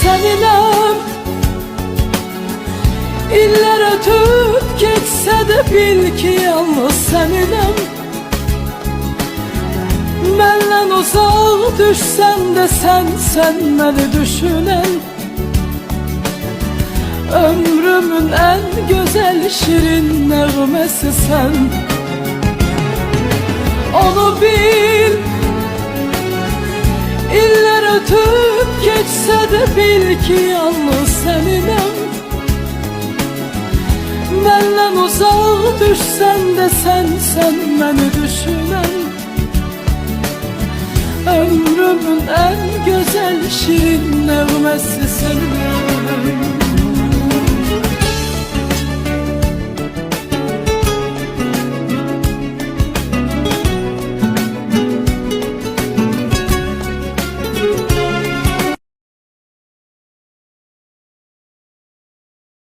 seninəm. İllər ötüb geçsə də bil ki yalnız səninəm. Məndən uzaq düşsən də sən məni düşünən. Ömrümün en güzel şirin nəğməsi sən. Onu bil, iller ötüb geçsə də bil ki yalnız səninəm. Məndən uzaq düşsən də sən məni düşünən. Ömrümün en güzel şirin nəğməsi sən.